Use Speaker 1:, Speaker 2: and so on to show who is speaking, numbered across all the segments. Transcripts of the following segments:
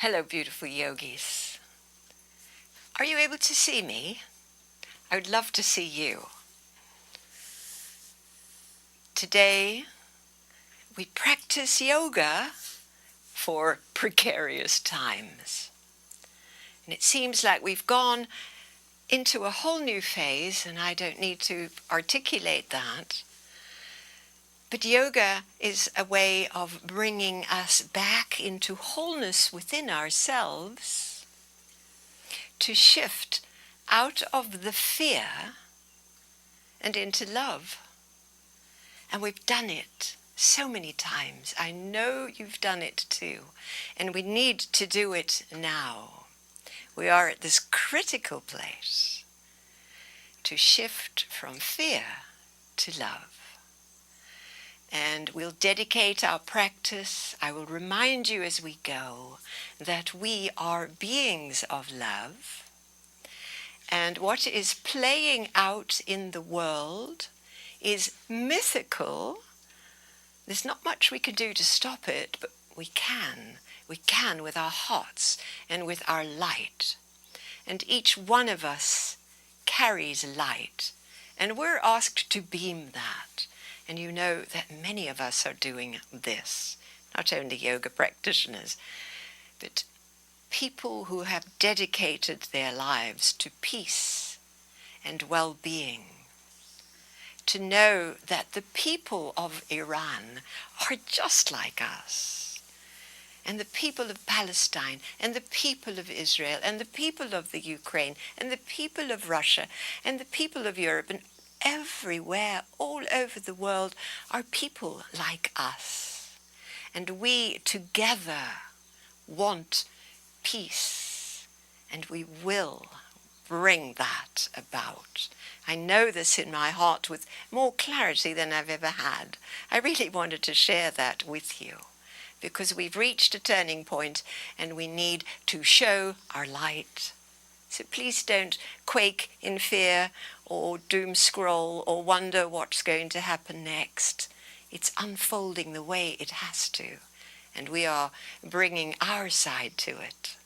Speaker 1: Hello, beautiful yogis. Are you able to see me? I would love to see you. Today, we practice yoga for precarious times. And it seems like we've gone into a whole new phase, and I don't need to articulate that. But yoga is a way of bringing us back into wholeness within ourselves, to shift out of the fear and into love. And we've done it so many times. I know you've done it too. And we need to do it now. We are at this critical place to shift from fear to love. And we'll dedicate our practice. I will remind you as we go that we are beings of love. And what is playing out in the world is mythical. There's not much we can do to stop it, but we can. We can with our hearts and with our light. And each one of us carries light. And we're asked to beam that. And you know that many of us are doing this. Not only yoga practitioners, but people who have dedicated their lives to peace and well-being. To know that the people of Iran are just like us. And the people of Palestine, and the people of Israel, and the people of the Ukraine, and the people of Russia, and the people of Europe, and everywhere, all over the world, are people like us. And we together want peace, and we will bring that about. I know this in my heart with more clarity than I've ever had. I really wanted to share that with you, because we've reached a turning point and we need to show our light. So please don't quake in fear or doom scroll or wonder what's going to happen next. It's unfolding the way it has to, and we are bringing our side to it.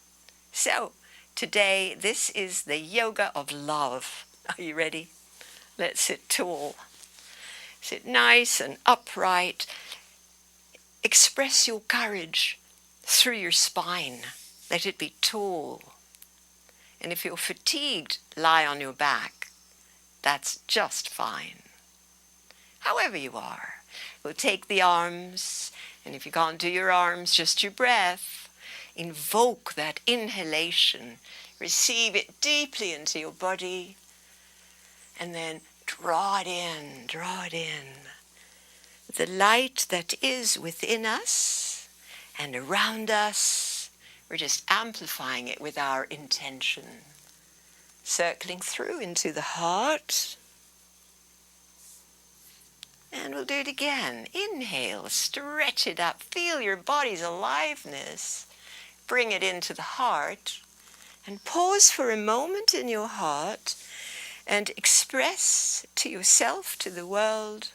Speaker 1: So today, this is the yoga of love. Are you ready? Let's sit tall. Sit nice and upright. Express your courage through your spine. Let it be tall. And if you're fatigued, lie on your back. That's just fine. However you are. We'll take the arms, and if you can't do your arms, just your breath. Invoke that inhalation. Receive it deeply into your body. And then draw it in, draw it in. The light that is within us and around us, we're just amplifying it with our intention. Circling through into the heart. And we'll do it again. Inhale, stretch it up, feel your body's aliveness. Bring it into the heart. And pause for a moment in your heart and express to yourself, to the world,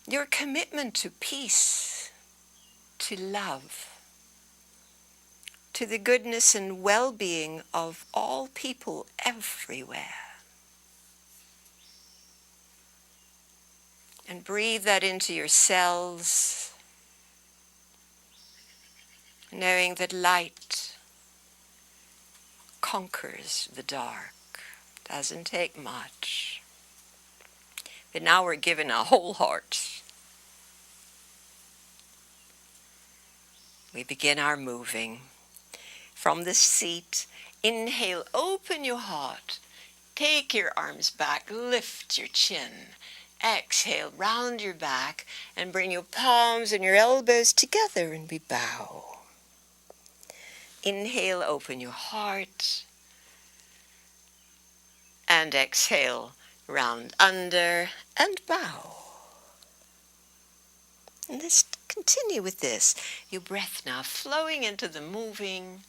Speaker 1: your commitment to peace, to love, to the goodness and well-being of all people everywhere. And breathe that into your cells, knowing that light conquers the dark. Doesn't take much. But now we're given a whole heart. We begin our moving. From the seat, inhale, open your heart. Take your arms back, lift your chin. Exhale, round your back, and bring your palms and your elbows together, and we bow. Inhale, open your heart. And exhale, round under, and bow. And let's continue with this. Your breath now flowing into the moving,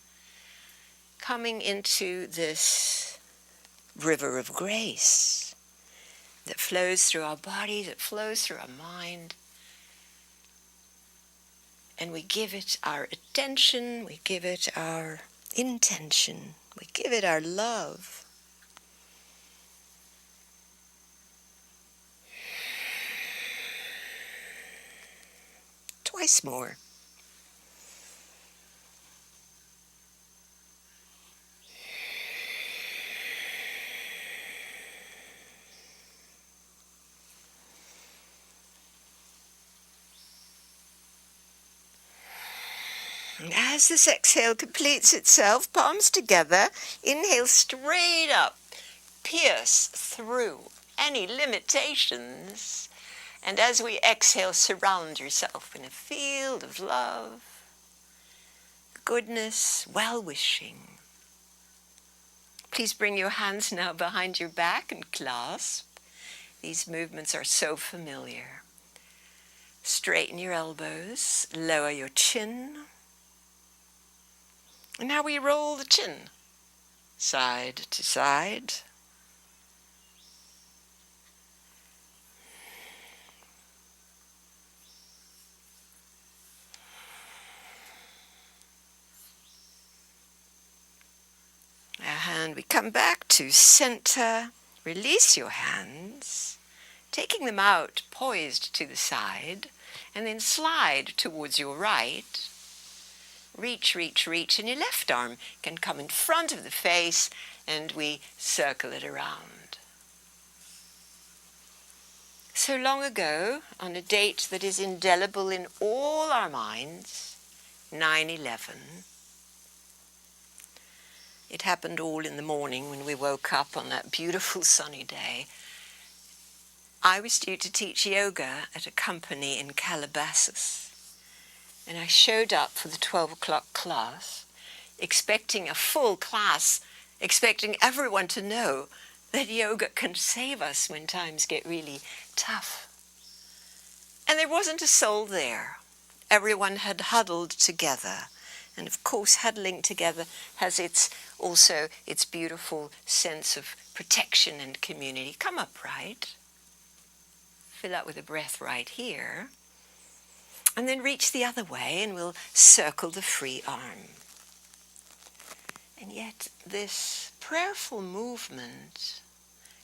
Speaker 1: coming into this river of grace that flows through our body, that flows through our mind. And we give it our attention, we give it our intention, we give it our love. Twice more. And as this exhale completes itself, palms together, inhale straight up, pierce through any limitations. And as we exhale, surround yourself in a field of love, goodness, well-wishing. Please bring your hands now behind your back and clasp. These movements are so familiar. Straighten your elbows, lower your chin. And now we roll the chin, side to side. And we come back to center. Release your hands, taking them out, poised to the side, and then slide towards your right. Reach, reach, reach, and your left arm can come in front of the face, and we circle it around. So long ago, on a date that is indelible in all our minds, 9/11, it happened all in the morning when we woke up on that beautiful sunny day. I was due to teach yoga at a company in Calabasas, and I showed up for the 12 o'clock class, expecting a full class, expecting everyone to know that yoga can save us when times get really tough. And there wasn't a soul there. Everyone had huddled together. And of course, huddling together has also its beautiful sense of protection and community. Come upright. Fill up with a breath right here. And then reach the other way and we'll circle the free arm. And yet this prayerful movement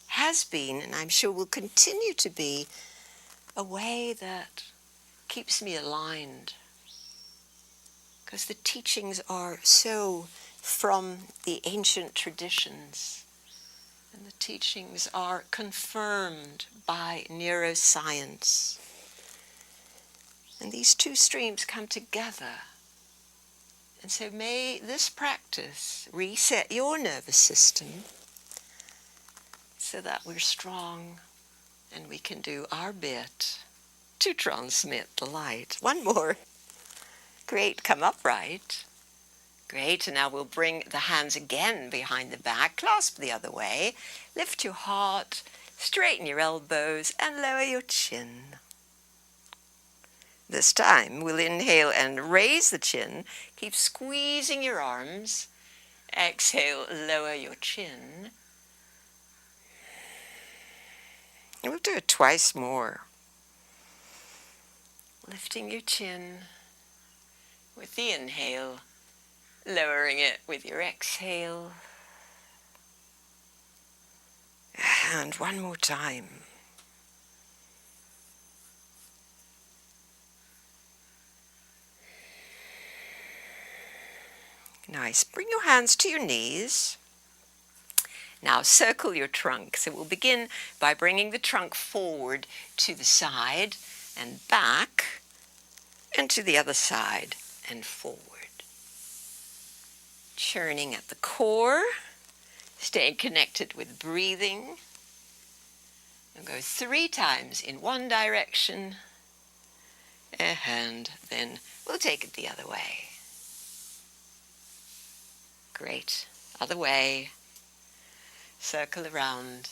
Speaker 1: has been, and I'm sure will continue to be, a way that keeps me aligned. Because the teachings are so from the ancient traditions. And the teachings are confirmed by neuroscience. And these two streams come together. And so may this practice reset your nervous system so that we're strong and we can do our bit to transmit the light. One more. Great, come upright. Great, and now we'll bring the hands again behind the back, clasp the other way, lift your heart, straighten your elbows, and lower your chin. This time we'll inhale and raise the chin, keep squeezing your arms, exhale, lower your chin. And we'll do it twice more. Lifting your chin with the inhale, lowering it with your exhale. And one more time. Nice. Bring your hands to your knees. Now circle your trunk. So we'll begin by bringing the trunk forward to the side and back, and to the other side and forward. Churning at the core, staying connected with breathing. And go 3 times in one direction, and then we'll take it the other way. Great. Other way. Circle around.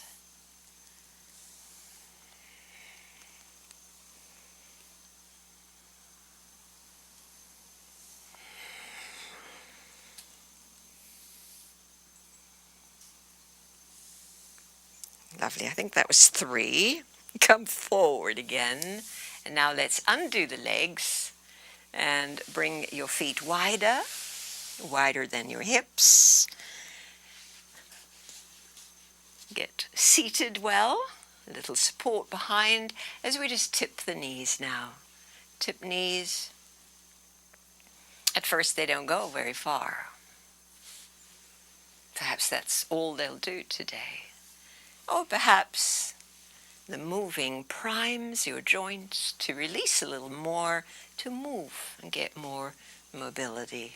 Speaker 1: Lovely. I think that was 3. Come forward again. And now let's undo the legs. And bring your feet wider than your hips. Get seated well, a little support behind as we just tip the knees now. Tip knees. At first they don't go very far. Perhaps that's all they'll do today. Or perhaps the moving primes your joints to release a little more, to move and get more mobility.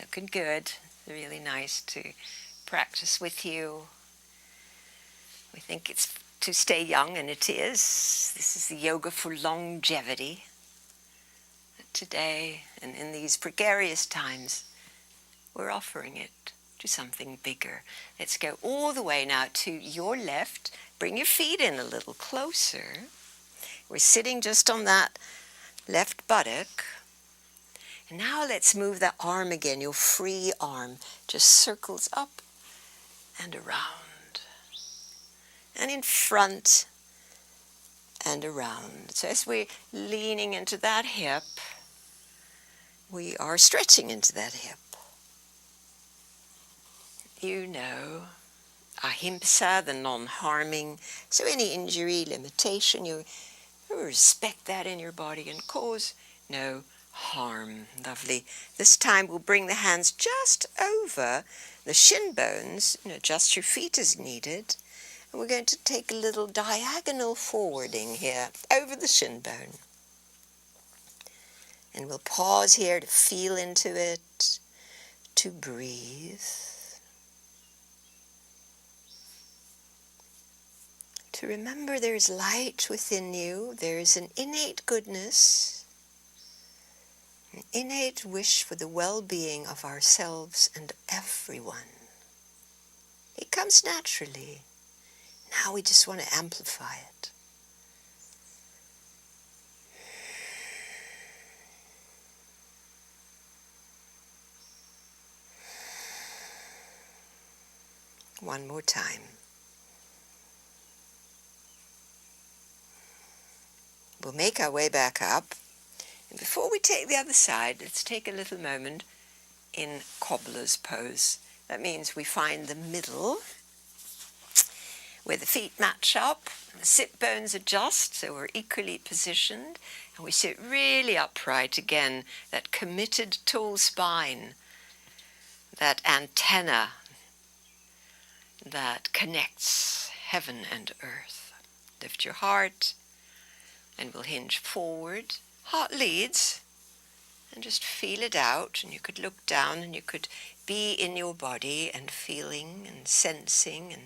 Speaker 1: Looking good. Really nice to practice with you. We think it's to stay young, and it is. This is the yoga for longevity. Today, and in these precarious times, we're offering it to something bigger. Let's go all the way now to your left. Bring your feet in a little closer. We're sitting just on that left buttock. And now let's move that arm again. Your free arm just circles up and around. And in front and around. So as we're leaning into that hip, we are stretching into that hip. You know, ahimsa, the non-harming. So any injury, limitation, you respect that in your body and cause no harm. Lovely. This time we'll bring the hands just over the shin bones, adjust your feet as needed. And we're going to take a little diagonal forwarding here over the shin bone. And we'll pause here to feel into it, to breathe. To remember there's light within you, there is an innate goodness, an innate wish for the well-being of ourselves and everyone. It comes naturally. Now we just want to amplify it. One more time. We'll make our way back up. And before we take the other side, let's take a little moment in cobbler's pose. That means we find the middle where the feet match up, the sit bones adjust so we're equally positioned, and we sit really upright again, that committed tall spine, that antenna that connects heaven and earth. Lift your heart and we'll hinge forward. Heart leads, and just feel it out, and you could look down and you could be in your body and feeling and sensing and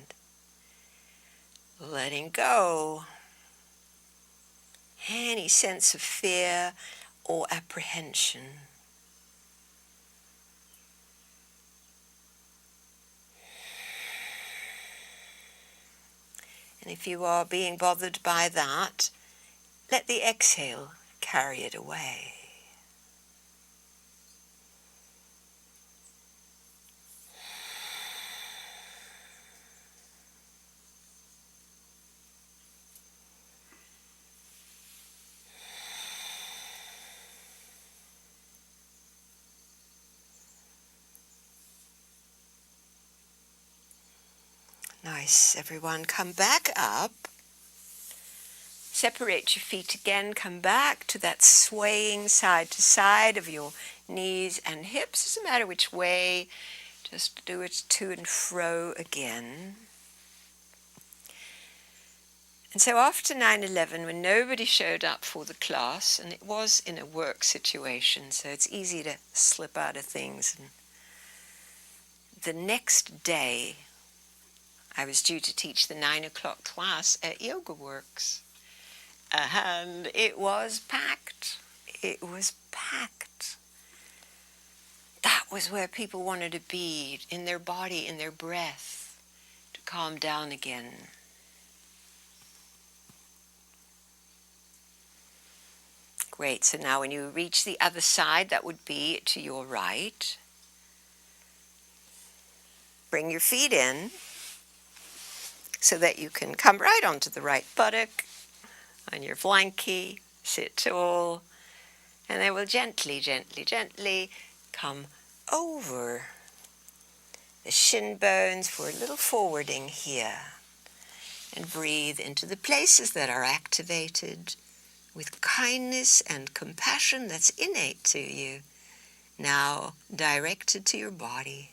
Speaker 1: letting go any sense of fear or apprehension. And if you are being bothered by that, let the exhale carry it away. Nice, everyone. Come back up. Separate your feet again. Come back to that swaying side to side of your knees and hips. Doesn't matter which way. Just do it to and fro again. And so after 9/11, when nobody showed up for the class, and it was in a work situation, so it's easy to slip out of things. And the next day, I was due to teach the 9 o'clock class at Yoga Works. And it was packed. It was packed. That was where people wanted to be, in their body, in their breath, to calm down again. Great, so now when you reach the other side, that would be to your right. Bring your feet in so that you can come right onto the right buttock on your flanky, sit tall, and then we'll gently, gently, gently come over the shin bones for a little forwarding here. And breathe into the places that are activated with kindness and compassion that's innate to you, now directed to your body.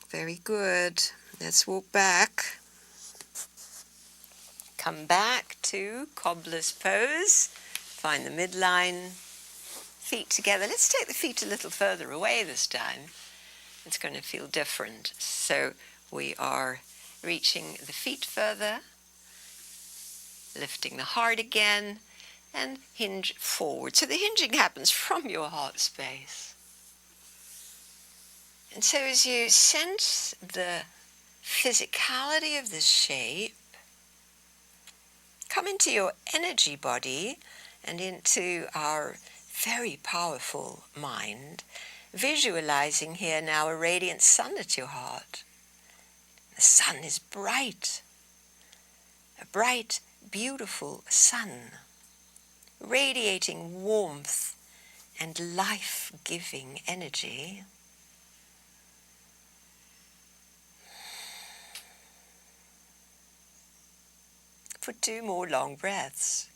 Speaker 1: Very good. Let's walk back. Come back to cobbler's pose. Find the midline. Feet together. Let's take the feet a little further away this time. It's going to feel different. So we are reaching the feet further, lifting the heart again, and hinge forward. So the hinging happens from your heart space. And so as you sense the physicality of this shape, come into your energy body and into our very powerful mind, visualizing here now a radiant sun at your heart. The sun is bright, a bright, beautiful sun, radiating warmth and life-giving energy. For 2 more long breaths.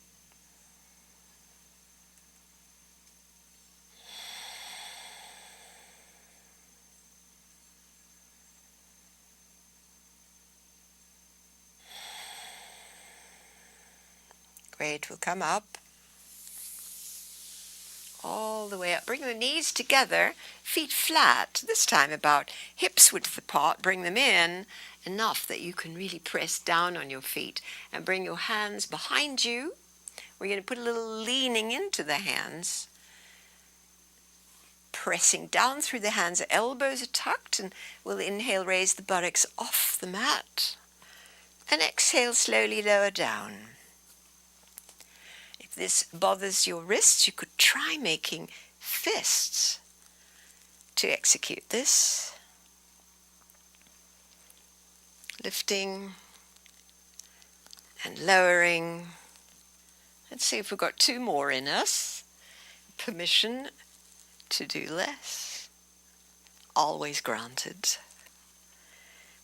Speaker 1: Great, we'll come up, all the way up. Bring the knees together, feet flat, this time about hips width apart. Bring them in enough that you can really press down on your feet and bring your hands behind you. We're going to put a little leaning into the hands, pressing down through the hands. Elbows are tucked, and we'll inhale, raise the buttocks off the mat, and exhale, slowly lower down. If this bothers your wrists, you could try making fists to execute this. Lifting and lowering. Let's see if we've got 2 more in us. Permission to do less. Always granted.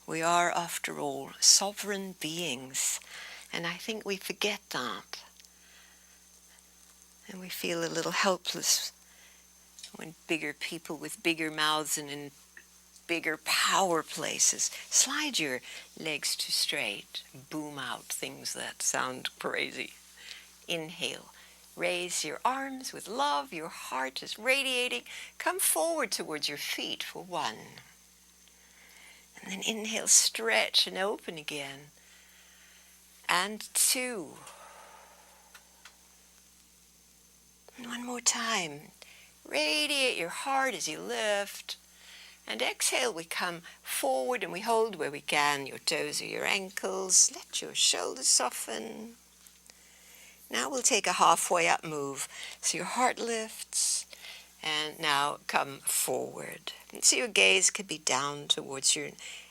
Speaker 1: We are, after all, sovereign beings, and I think we forget that. And we feel a little helpless when bigger people with bigger mouths and in bigger power places slide your legs too straight, boom out things that sound crazy. Inhale, raise your arms with love, your heart is radiating. Come forward towards your feet for 1. And then inhale, stretch and open again. And 2. And 1 more time. Radiate your heart as you lift. And exhale, we come forward and we hold where we can, your toes or your ankles. Let your shoulders soften. Now we'll take a halfway up move. So your heart lifts, and now come forward. And so your gaze could be down towards your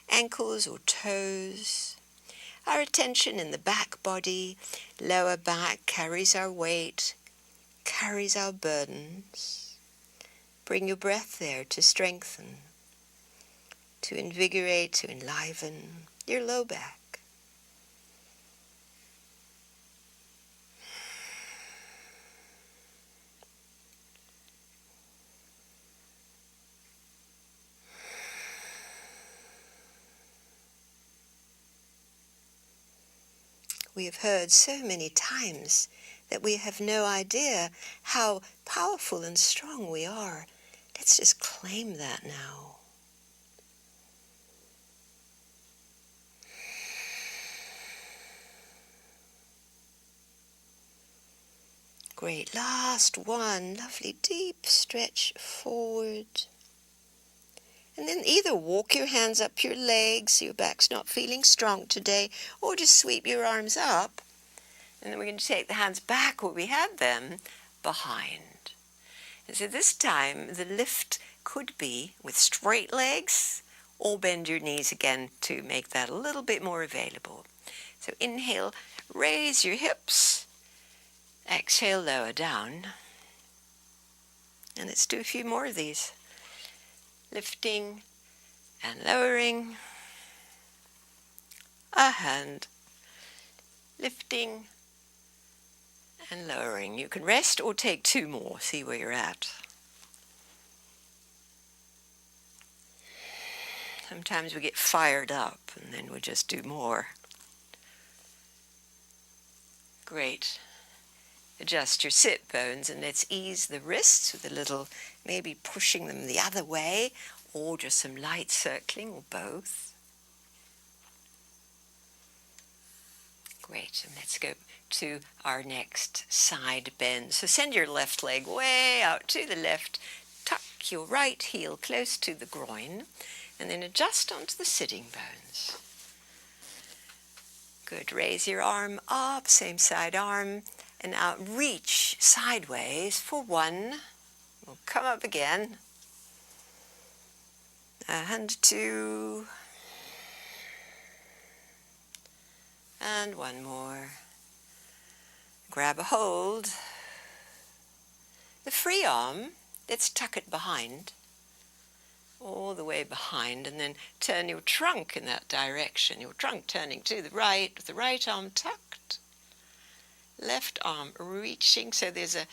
Speaker 1: ankles or toes. Our attention in the back body, lower back carries our weight, carries our burdens. Bring your breath there to strengthen, to invigorate, to enliven your low back. We have heard so many times that we have no idea how powerful and strong we are. Let's just claim that now. Great. Last one. Lovely deep stretch forward. And then either walk your hands up your legs so your back's not feeling strong today, or just sweep your arms up. And then we're going to take the hands back where we had them, behind. And so this time the lift could be with straight legs, or bend your knees again to make that a little bit more available. So inhale, raise your hips. Exhale, lower down. And let's do a few more of these. Lifting and lowering. A hand. Lifting and lowering. You can rest or take two more. See where you're at. Sometimes we get fired up and then we just do more. Great. Adjust your sit bones and let's ease the wrists with a little, maybe pushing them the other way, or just some light circling, or both. Great, and let's go to our next side bend. So send your left leg way out to the left, tuck your right heel close to the groin, and then adjust onto the sitting bones. Good, raise your arm up, same side arm, and now reach sideways for one. We'll come up again. And two. And one more. Grab a hold. The free arm, let's tuck it behind. All the way behind, and then turn your trunk in that direction. Your trunk turning to the right, with the right arm tucked. Left arm reaching, so there's a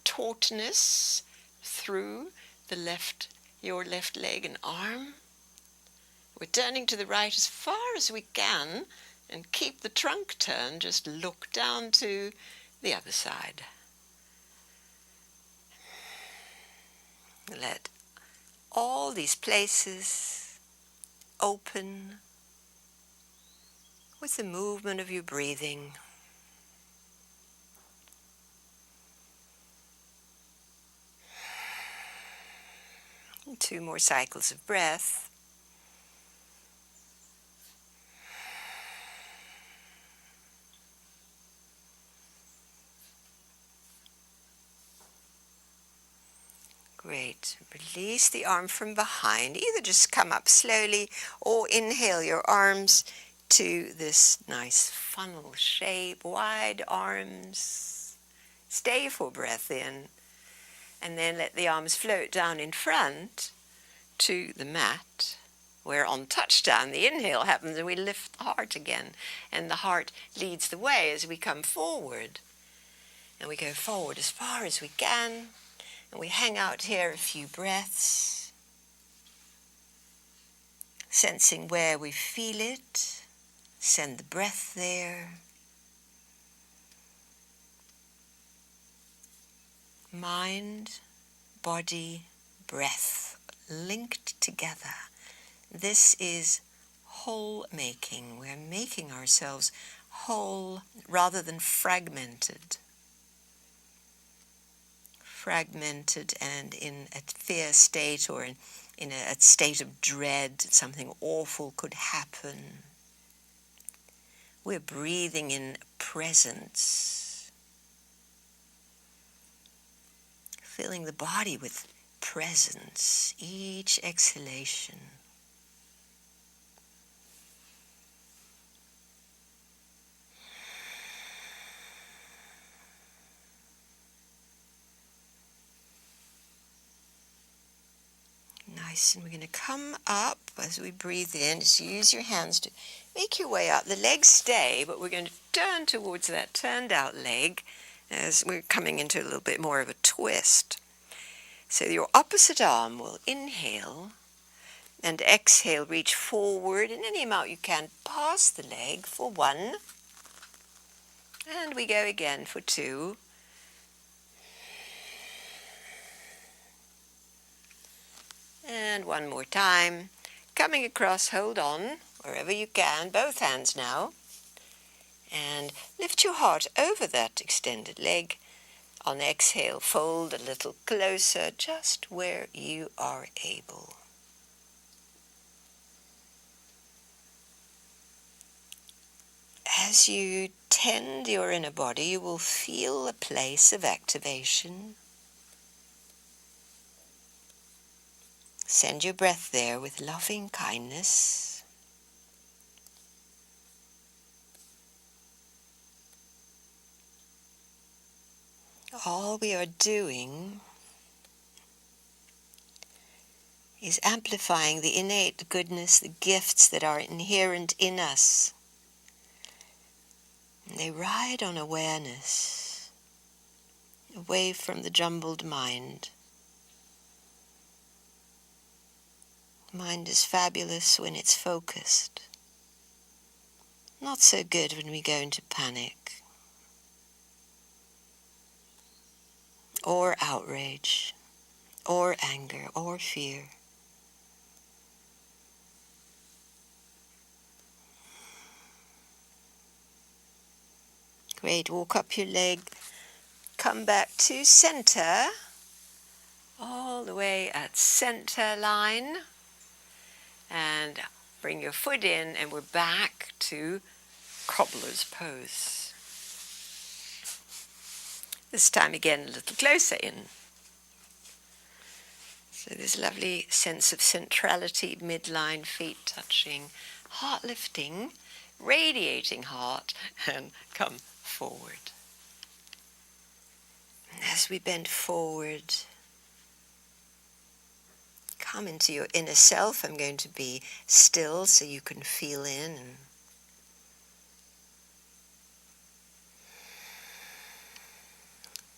Speaker 1: tautness through your left leg and arm. We're turning to the right as far as we can, and keep the trunk turned. Just look down to the other side. Let all these places open with the movement of your breathing. And 2 more cycles of breath. Great. Release the arm from behind. Either just come up slowly or inhale your arms to this nice funnel shape, wide arms. Stay for breath in. And then let the arms float down in front to the mat, where on touchdown the inhale happens and we lift the heart again. And the heart leads the way as we come forward. And we go forward as far as we can. And we hang out here a few breaths, sensing where we feel it. Send the breath there. Mind, body, breath, linked together. This is whole making. We're making ourselves whole rather than fragmented. Fragmented and in a fear state, or in a state of dread, something awful could happen. We're breathing in presence, filling the body with presence, each exhalation. Nice, and we're going to come up as we breathe in. Just use your hands to make your way up. The legs stay, but we're going to turn towards that turned out leg as we're coming into a little bit more of a twist. So your opposite arm will inhale and exhale, reach forward in any amount you can past the leg for 1. And we go again for 2. And 1 more time. Coming across, hold on wherever you can, both hands now. And lift your heart over that extended leg. On exhale, fold a little closer, just where you are able. As you tend your inner body, you will feel a place of activation. Send your breath there with loving kindness. All we are doing is amplifying the innate goodness, the gifts that are inherent in us. And they ride on awareness, away from the jumbled mind. Mind is fabulous when it's focused. Not so good when we go into panic or outrage or anger or fear. Great, walk up your leg, come back to center, all the way at center line, and bring your foot in, and we're back to cobbler's pose. This time again a little closer in. So this lovely sense of centrality, midline, feet touching, heart lifting, radiating heart, and come forward. And as we bend forward, come into your inner self. I'm going to be still so you can feel in. And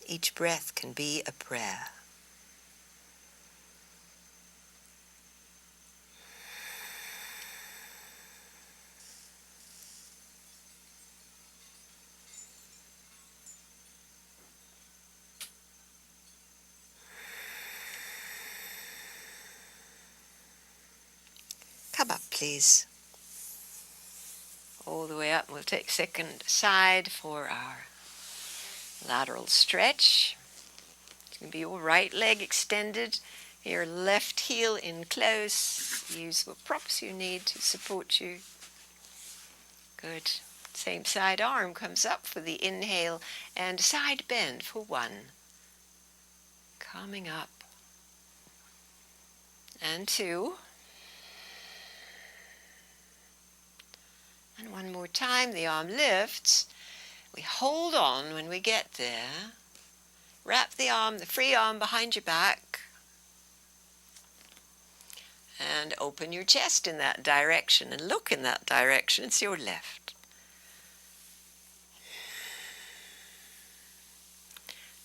Speaker 1: each breath can be a prayer. Come up, please. All the way up. We'll take second side for our lateral stretch. It's going to be your right leg extended, your left heel in close. Use what props you need to support you. Good. Same side arm comes up for the inhale and side bend for one. Coming up. And two. And one more time, the arm lifts. We hold on when we get there. Wrap the arm, the free arm behind your back. And open your chest in that direction and look in that direction. It's your left.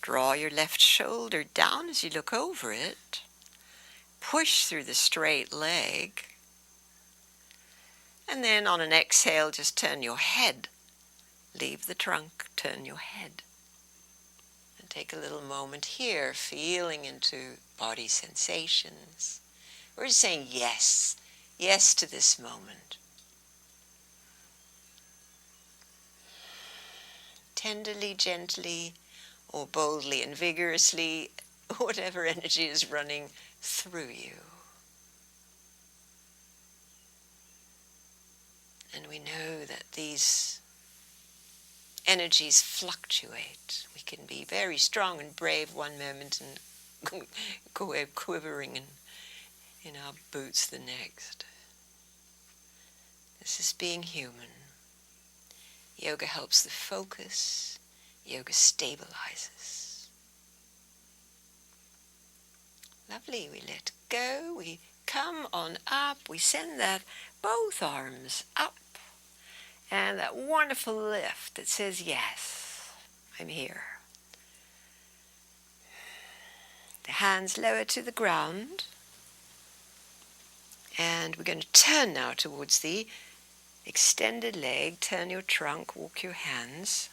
Speaker 1: Draw your left shoulder down as you look over it. Push through the straight leg. And then on an exhale, just turn your head. Leave the trunk, turn your head. And take a little moment here, feeling into body sensations. We're just saying yes, yes to this moment. Tenderly, gently, or boldly and vigorously, whatever energy is running through you. And we know that these energies fluctuate. We can be very strong and brave one moment and go quivering in our boots the next. This is being human. Yoga helps the focus. Yoga stabilizes. Lovely, we let go, we come on up, we send that both arms up, and that wonderful lift that says, yes, I'm here. The hands lower to the ground, and we're going to turn now towards the extended leg. Turn your trunk, walk your hands.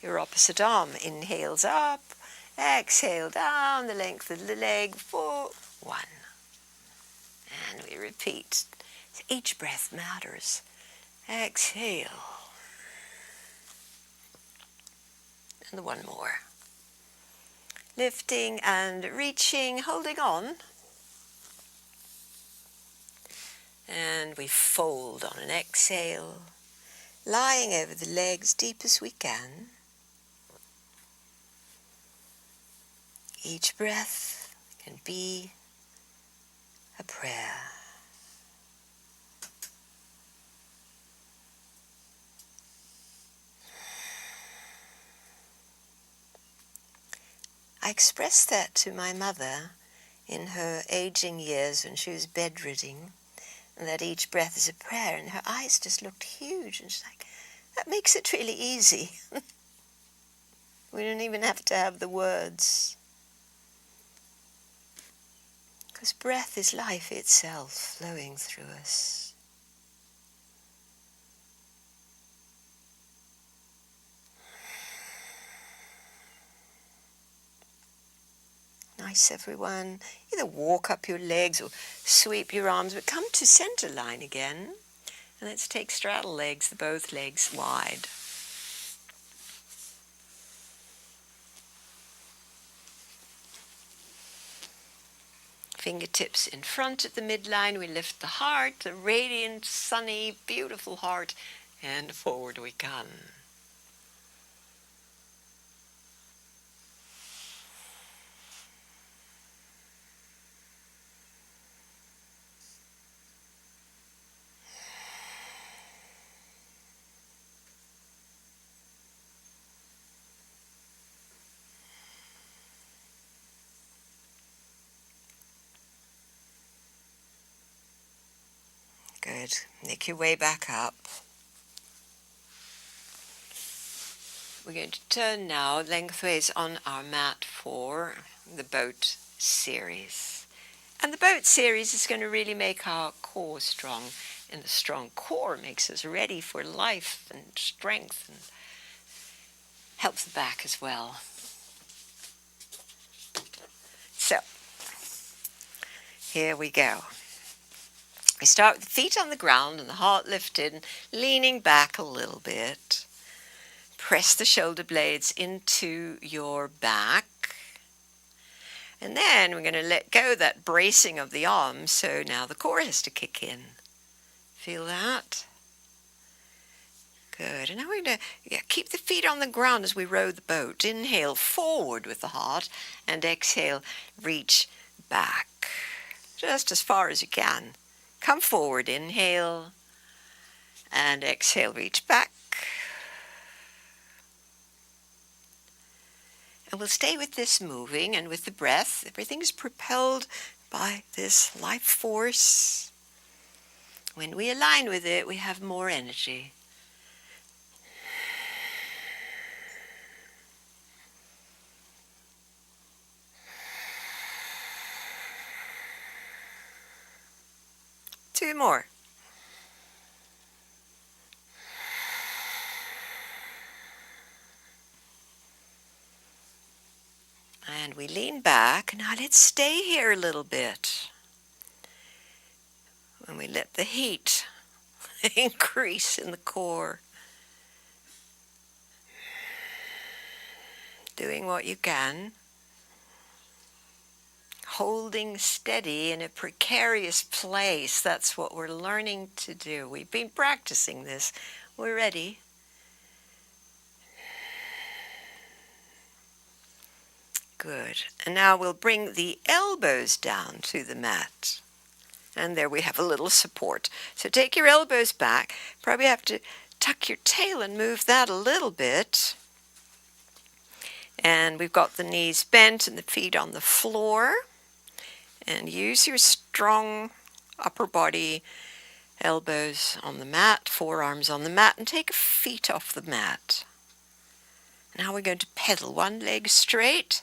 Speaker 1: Your opposite arm inhales up, exhale down the length of the leg for one. And we repeat. Each breath matters. Exhale. And one more. Lifting and reaching, holding on. And we fold on an exhale, lying over the legs deep as we can. Each breath can be a prayer. I expressed that to my mother in her aging years when she was bedridden, and that each breath is a prayer, and her eyes just looked huge, and she's like, that makes it really easy. We don't even have to have the words. Because breath is life itself flowing through us. Nice, everyone. Either walk up your legs or sweep your arms, but come to center line again. And let's take straddle legs, both legs wide. Fingertips in front at the midline. We lift the heart, the radiant, sunny, beautiful heart, and forward we come. Good. Make your way back up. We're going to turn now lengthways on our mat for the boat series. And the boat series is going to really make our core strong. And the strong core makes us ready for life and strength and helps the back as well. So, here we go. We start with the feet on the ground and the heart lifted and leaning back a little bit. Press the shoulder blades into your back. And then we're going to let go that bracing of the arms, so now the core has to kick in. Feel that? Good. And now we're going to keep the feet on the ground as we row the boat. Inhale forward with the heart and exhale, reach back. Just as far as you can. Come forward, inhale, and exhale, reach back. And we'll stay with this moving and with the breath. Everything's propelled by this life force. When we align with it, we have more energy. Two more. And we lean back. Now let's stay here a little bit. When we let the heat increase in the core. Doing what you can. Holding steady in a precarious place. That's what we're learning to do. We've been practicing this. We're ready. Good. And now we'll bring the elbows down to the mat. And there we have a little support. So take your elbows back. Probably have to tuck your tail and move that a little bit. And we've got the knees bent and the feet on the floor. And use your strong upper body, elbows on the mat, forearms on the mat, and take feet off the mat. Now we're going to pedal one leg straight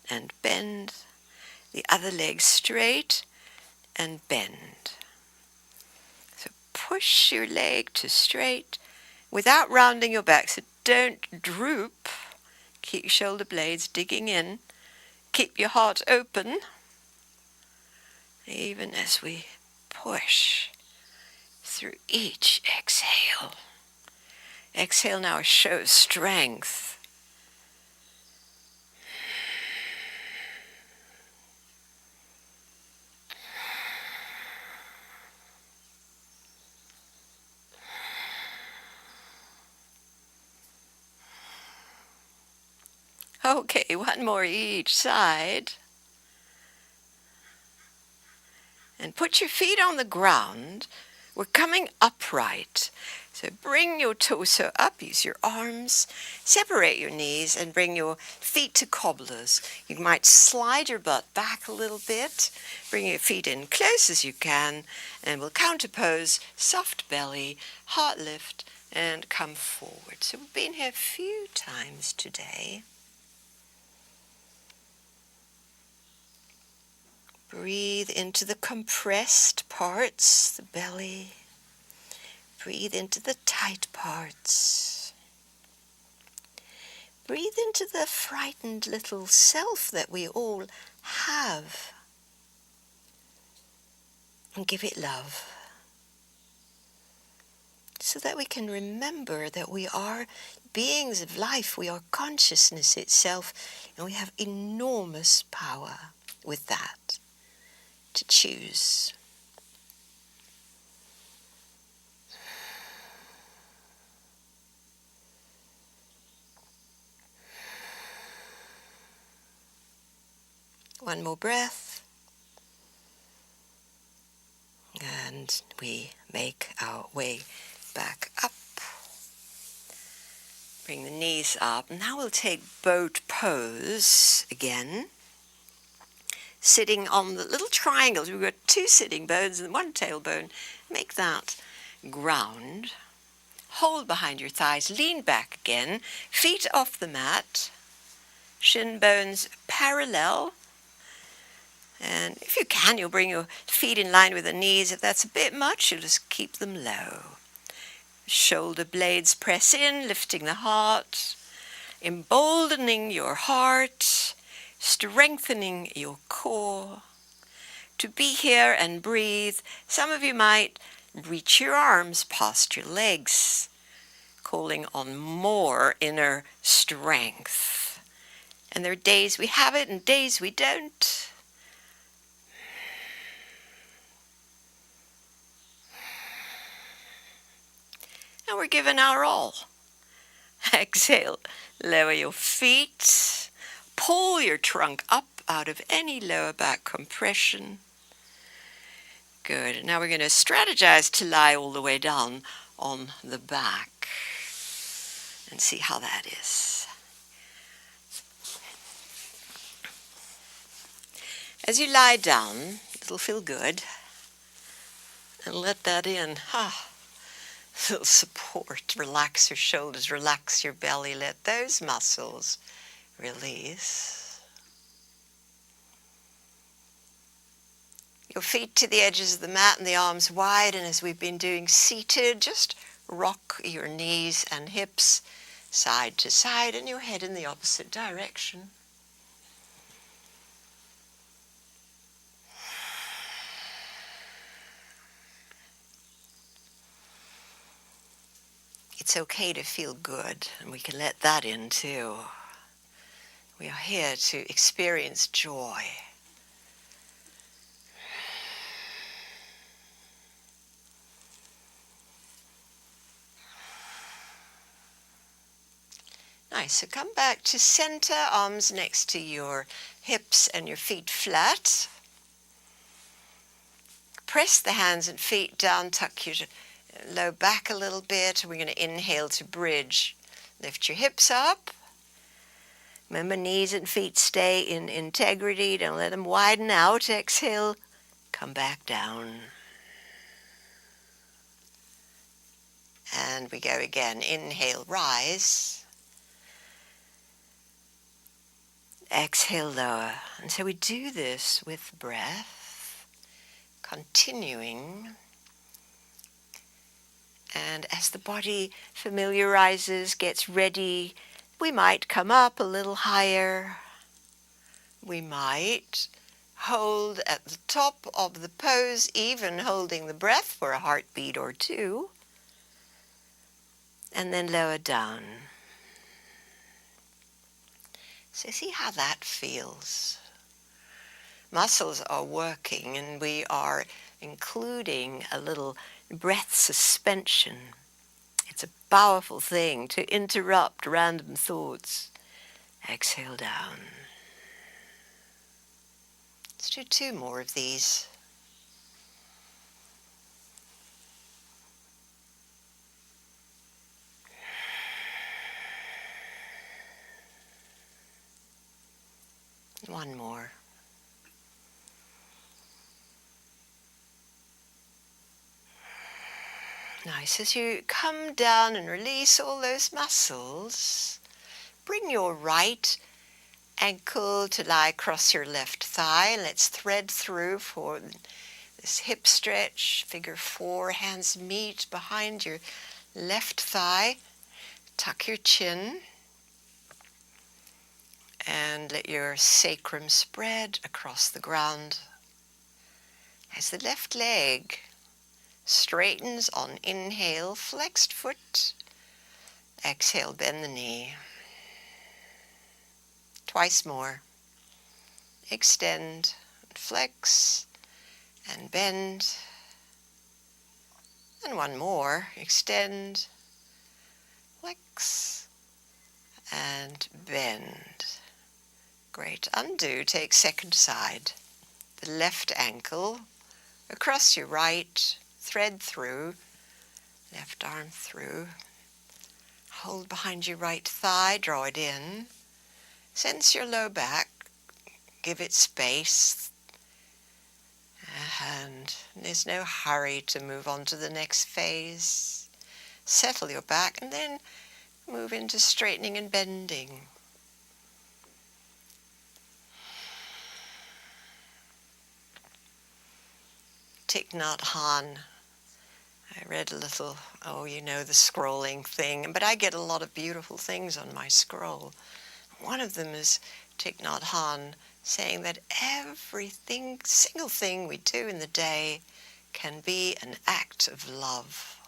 Speaker 1: and bend, the other leg straight and bend. So push your leg to straight without rounding your back, so don't droop. Keep your shoulder blades digging in. Keep your heart open. Even as we push through each exhale. Exhale now shows strength. Okay, one more each side. And put your feet on the ground. We're coming upright. So bring your torso up, use your arms, separate your knees and bring your feet to cobblers. You might slide your butt back a little bit, bring your feet in close as you can, and we'll counterpose, soft belly, heart lift, and come forward. So we've been here a few times today. Breathe into the compressed parts, the belly. Breathe into the tight parts. Breathe into the frightened little self that we all have. And give it love. So that we can remember that we are beings of life, we are consciousness itself, and we have enormous power with that to choose. One more breath. And we make our way back up. Bring the knees up. Now we'll take boat pose again. Sitting on the little triangles. We've got 2 sitting bones and 1 tailbone. Make that ground. Hold behind your thighs. Lean back again. Feet off the mat. Shin bones parallel. And if you can, you'll bring your feet in line with the knees. If that's a bit much, you'll just keep them low. Shoulder blades press in, lifting the heart, emboldening your heart, strengthening your core. To be here and breathe, some of you might reach your arms past your legs, calling on more inner strength. And there are days we have it and days we don't. And we're giving our all. Exhale, lower your feet, pull your trunk up out of any lower back compression. Good. Now we're going to strategize to lie all the way down on the back and see how that is. As you lie down, it'll feel good, and let that in. Little support. Relax your shoulders, relax your belly, let those muscles release. Your feet to the edges of the mat and the arms wide, and as we've been doing seated, just rock your knees and hips side to side and your head in the opposite direction. It's okay to feel good, and we can let that in too. We are here to experience joy. Nice, so come back to center, arms next to your hips and your feet flat. Press the hands and feet down, tuck your low back a little bit. We're going to inhale to bridge. Lift your hips up. Remember, knees and feet stay in integrity. Don't let them widen out. Exhale, come back down. And we go again. Inhale, rise. Exhale, lower. And so we do this with breath, continuing. And as the body familiarizes, gets ready, we might come up a little higher. We might hold at the top of the pose, even holding the breath for a heartbeat or 2. And then lower down. So see how that feels. Muscles are working, and we are including a little breath suspension. It's a powerful thing to interrupt random thoughts Exhale down. Let's do 2 more of these. One more. Nice. As you come down and release all those muscles, bring your right ankle to lie across your left thigh. Let's thread through for this hip stretch. Figure 4, hands meet behind your left thigh. Tuck your chin and let your sacrum spread across the ground. As the left leg straightens on inhale, flexed foot. Exhale, bend the knee. Twice more. Extend, flex, and bend. And one more. Extend, flex, and bend. Great. Undo. Take second side. The left ankle across your right. Thread through. Left arm through. Hold behind your right thigh. Draw it in. Sense your low back. Give it space. And there's no hurry to move on to the next phase. Settle your back and then move into straightening and bending. Thich Nhat Hanh. I read a little, the scrolling thing, but I get a lot of beautiful things on my scroll. One of them is Thich Nhat Hanh saying that everything, single thing we do in the day can be an act of love.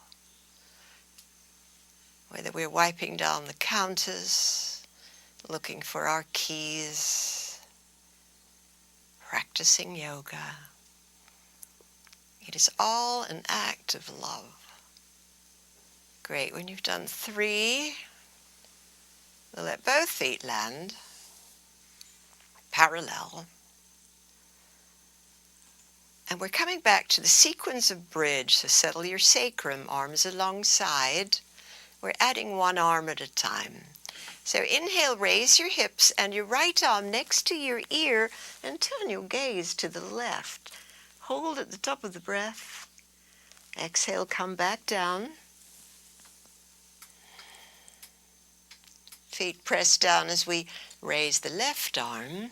Speaker 1: Whether we're wiping down the counters, looking for our keys, practicing yoga. It is all an act of love. Great. When you've done 3, we'll let both feet land parallel. And we're coming back to the sequence of bridge. So settle your sacrum, arms alongside. We're adding one arm at a time. So inhale, raise your hips and your right arm next to your ear and turn your gaze to the left. Hold at the top of the breath. Exhale, come back down. Feet pressed down as we raise the left arm.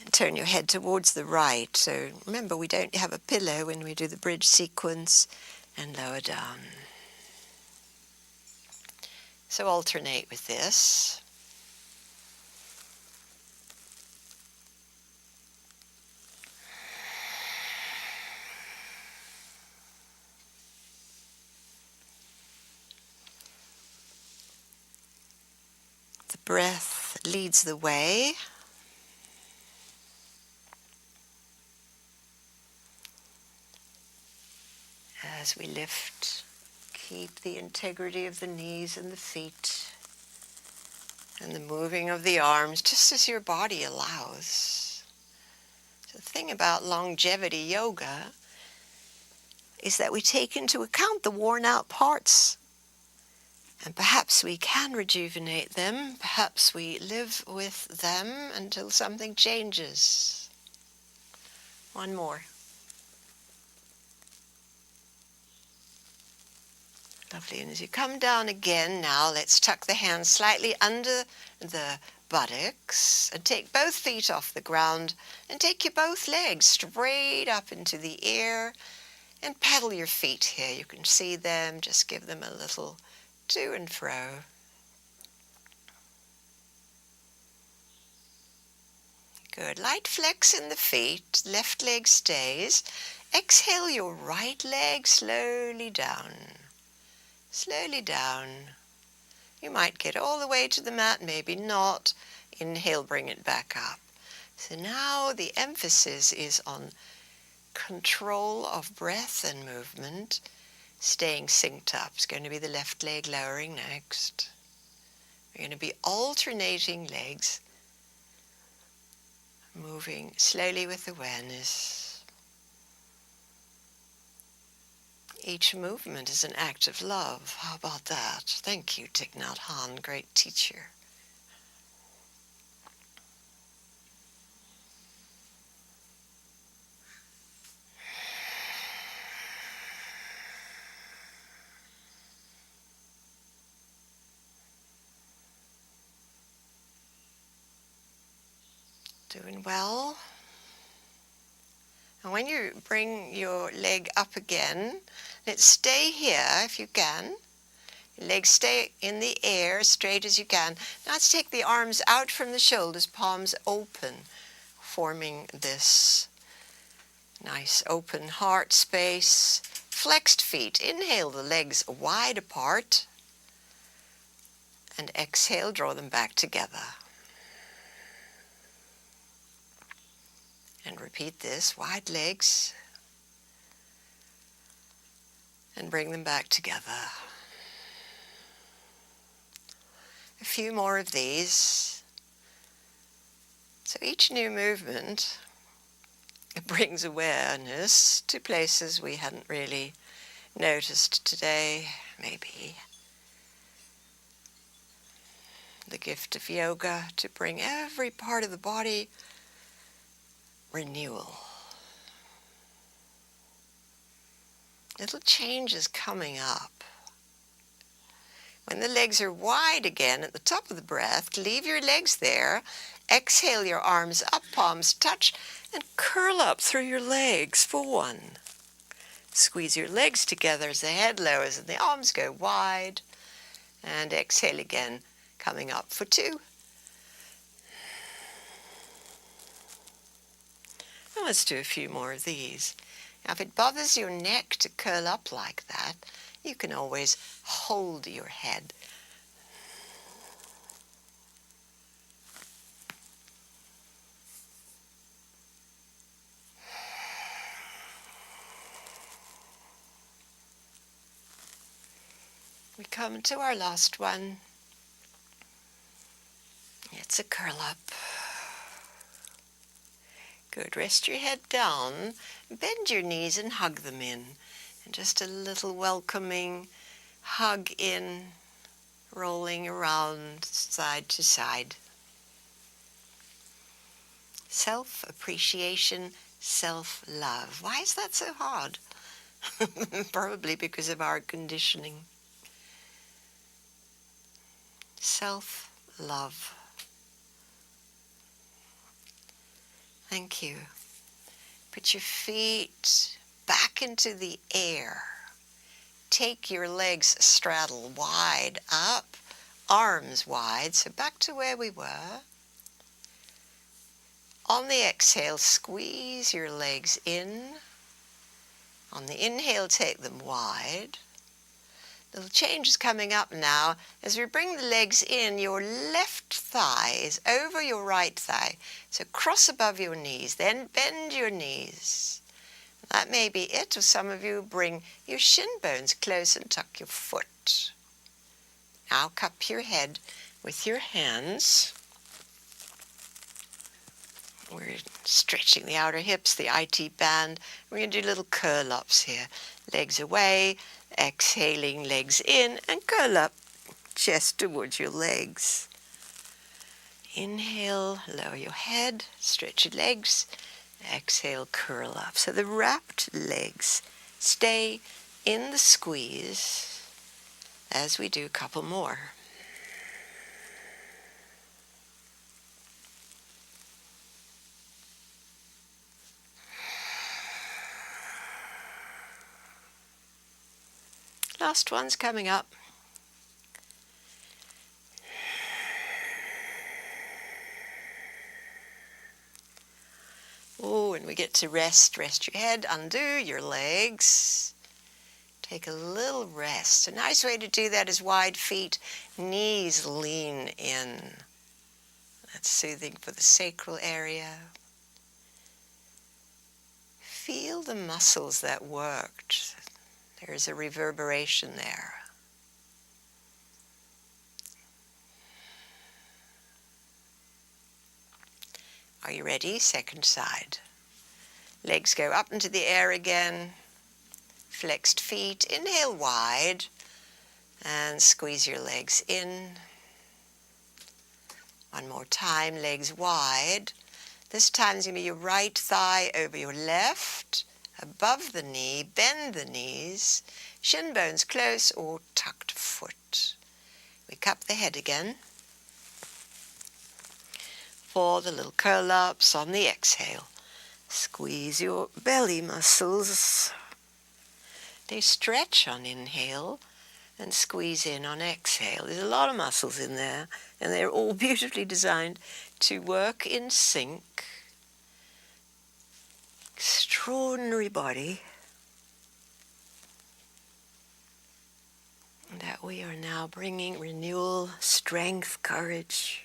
Speaker 1: And turn your head towards the right. So remember, we don't have a pillow when we do the bridge sequence. And lower down. So alternate with this. The breath leads the way. As we lift, keep the integrity of the knees and the feet and the moving of the arms just as your body allows. The thing about longevity yoga is that we take into account the worn out parts. And perhaps we can rejuvenate them, perhaps we live with them until something changes. One more. Lovely. And as you come down again, now let's tuck the hands slightly under the buttocks and take both feet off the ground and take your both legs straight up into the air and pedal your feet here. You can see them, just give them a little to and fro. Good. Light flex in the feet, left leg stays. Exhale your right leg slowly down. Slowly down. You might get all the way to the mat, maybe not. Inhale, bring it back up. So now the emphasis is on control of breath and movement, staying synced up. It's going to be the left leg lowering next. We're going to be alternating legs, moving slowly with awareness. Each movement is an act of love. How about that? Thank you, Thich Nhat Hanh, great teacher. Doing well. And when you bring your leg up again, let's stay here if you can. Legs stay in the air, straight as you can. Now let's take the arms out from the shoulders, palms open, forming this nice open heart space. Flexed feet. Inhale the legs wide apart. And exhale, draw them back together. And repeat this, wide legs. And bring them back together. A few more of these. So each new movement brings awareness to places we hadn't really noticed today, maybe. The gift of yoga to bring every part of the body renewal. Little changes coming up. When the legs are wide again at the top of the breath, leave your legs there. Exhale your arms up, palms touch, and curl up through your legs for one. Squeeze your legs together as the head lowers and the arms go wide. And exhale again, coming up for two. And let's do a few more of these. Now, if it bothers your neck to curl up like that, you can always hold your head. We come to our last one. It's a curl up. Good. Rest your head down. Bend your knees and hug them in. And just a little welcoming hug in, rolling around side to side. Self-appreciation, self-love. Why is that so hard? Probably because of our conditioning. Self-love. Thank you. Put your feet back into the air. Take your legs straddle wide up, arms wide, so back to where we were. On the exhale, squeeze your legs in. On the inhale, take them wide. Little change is coming up now. As we bring the legs in, your left thigh is over your right thigh. So cross above your knees, then bend your knees. That may be it, or some of you bring your shin bones close and tuck your foot. Now cup your head with your hands. We're stretching the outer hips, the IT band. We're going to do little curl-ups here. Legs away, exhaling, legs in, and curl up, chest towards your legs. Inhale, lower your head, stretch your legs. Exhale, curl up. So the wrapped legs stay in the squeeze as we do a couple more. Last one's coming up. Oh, and we get to rest. Rest your head, undo your legs. Take a little rest. A nice way to do that is wide feet, knees lean in. That's soothing for the sacral area. Feel the muscles that worked. There's a reverberation there. Are you ready? Second side. Legs go up into the air again. Flexed feet. Inhale wide and squeeze your legs in. One more time, legs wide. This time it's going to be your right thigh over your left, above the knee, bend the knees, shin bones close or tucked foot. We cup the head again for the little curl-ups on the exhale. Squeeze your belly muscles. They stretch on inhale and squeeze in on exhale. There's a lot of muscles in there, and they're all beautifully designed to work in sync. Extraordinary body that we are now bringing renewal, strength, courage.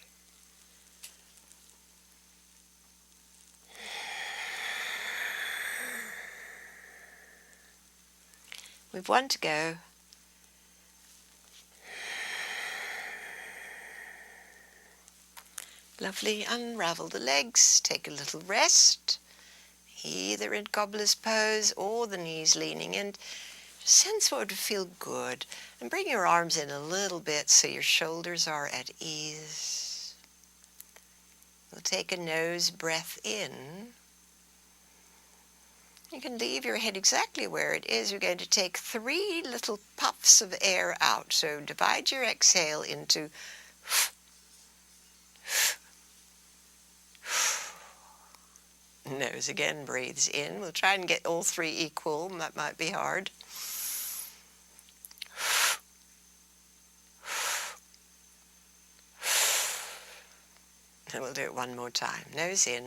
Speaker 1: We've one to go. Lovely. Unravel the legs. Take a little rest, either in cobbler's pose or the knees leaning in. Just sense what would feel good. And bring your arms in a little bit so your shoulders are at ease. We'll take a nose breath in. You can leave your head exactly where it is. You're going to take 3 little puffs of air out. So divide your exhale into nose again breathes in. We'll try and get all 3 equal. That might be hard. And we'll do it one more time. Nose in.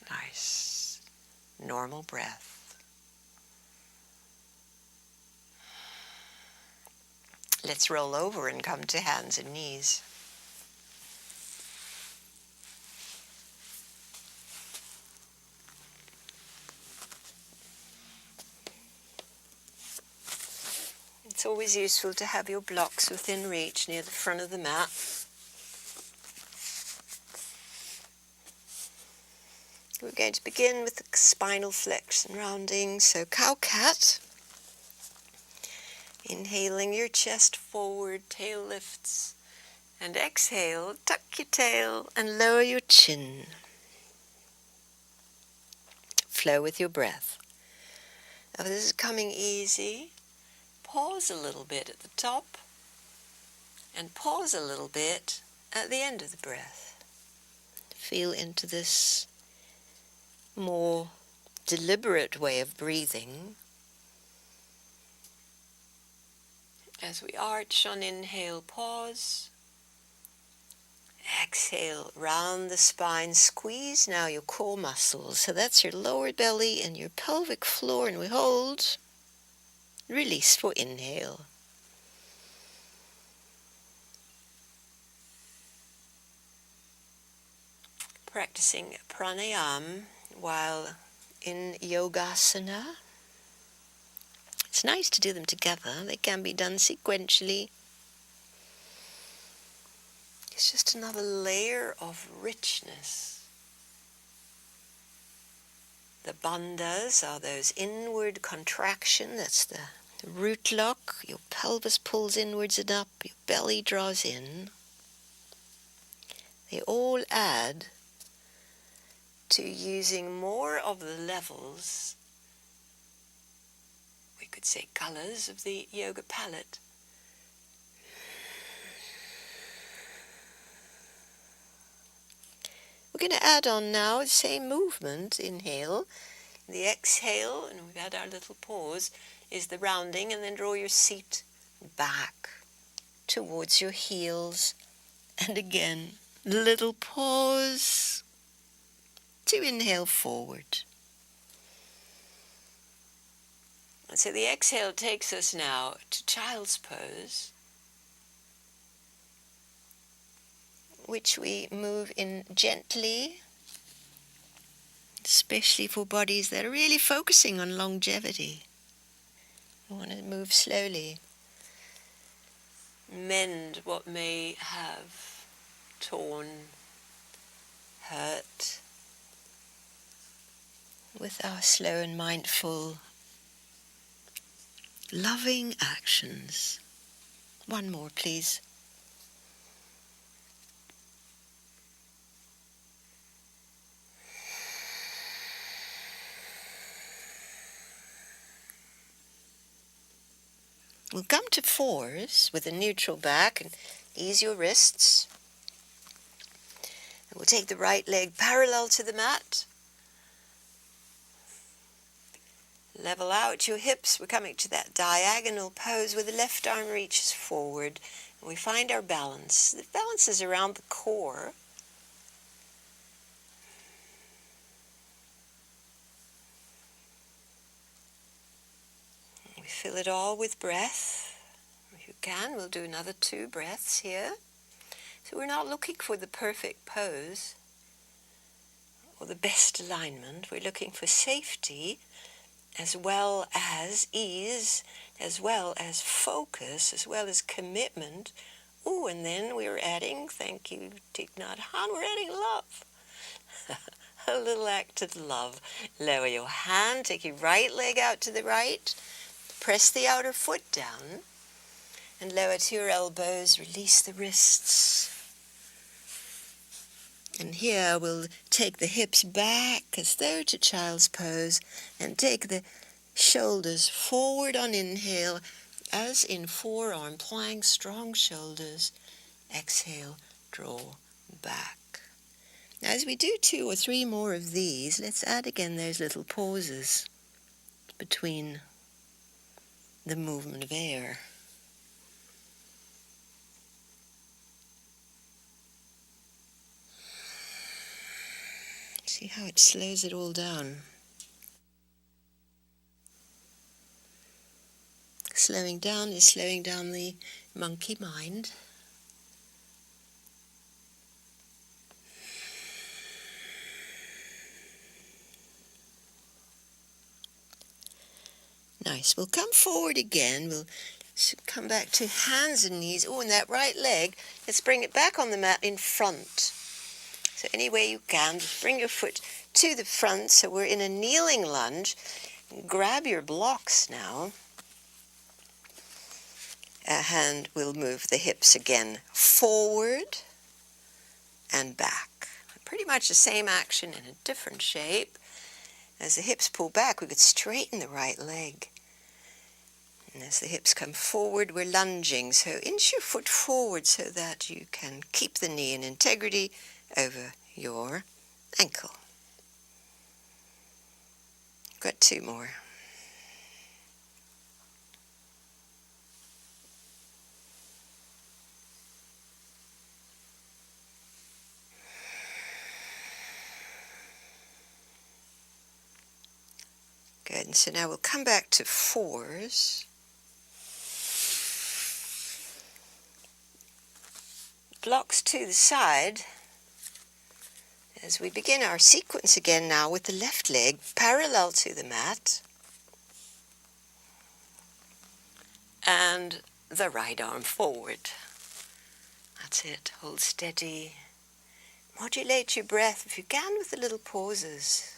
Speaker 1: Nice. Normal breath. Let's roll over and come to hands and knees. It's always useful to have your blocks within reach near the front of the mat. We're going to begin with the spinal flexion rounding. So cow-cat. Inhaling your chest forward, tail lifts. And exhale, tuck your tail and lower your chin. Flow with your breath. Now this is coming easy. Pause a little bit at the top and pause a little bit at the end of the breath. Feel into this more deliberate way of breathing. As we arch on inhale, pause. Exhale, round the spine, squeeze now your core muscles. So that's your lower belly and your pelvic floor, and we hold. Release for inhale. Practicing pranayama while in yogasana. It's nice to do them together. They can be done sequentially. It's just another layer of richness. The bandhas are those inward contraction. That's the root lock. Your pelvis pulls inwards and up. Your belly draws in. They all add to using more of the levels, we could say colors, of the yoga palette. We're going to add on now the same movement. Inhale. The exhale, and we've had our little pause, is the rounding, and then draw your seat back towards your heels. And again, little pause to inhale forward. And so the exhale takes us now to child's pose, which we move in gently, especially for bodies that are really focusing on longevity. We want to move slowly. Mend what may have torn, hurt, with our slow and mindful, loving actions. One more, please. We'll come to fours with a neutral back and ease your wrists. And we'll take the right leg parallel to the mat. Level out your hips. We're coming to that diagonal pose where the left arm reaches forward. And we find our balance. The balance is around the core. We fill it all with breath. If you can, we'll do another 2 breaths here. So we're not looking for the perfect pose or the best alignment. We're looking for safety as well as ease, as well as focus, as well as commitment. Oh, and then we're adding, thank you, Thich Nhat Hanh, we're adding love. A little act of love. Lower your hand, take your right leg out to the right, press the outer foot down, and lower to your elbows, release the wrists. And here we'll take the hips back as though to child's pose and take the shoulders forward on inhale as in forearm plank, strong shoulders. Exhale, draw back. Now as we do 2 or 3 more of these, let's add again those little pauses between the movement of air. See how it slows it all down. Slowing down is slowing down the monkey mind. Nice. We'll come forward again. We'll come back to hands and knees. Oh, and that right leg, let's bring it back on the mat in front. So any way you can, just bring your foot to the front. So we're in a kneeling lunge. Grab your blocks now. A hand will move the hips again forward and back. Pretty much the same action in a different shape. As the hips pull back, we could straighten the right leg. And as the hips come forward, we're lunging. So inch your foot forward so that you can keep the knee in integrity over your ankle. Got 2 more. Good. And so now we'll come back to fours. Blocks to the side as we begin our sequence again now with the left leg parallel to the mat and the right arm forward. That's it. Hold steady. Modulate your breath if you can with the little pauses.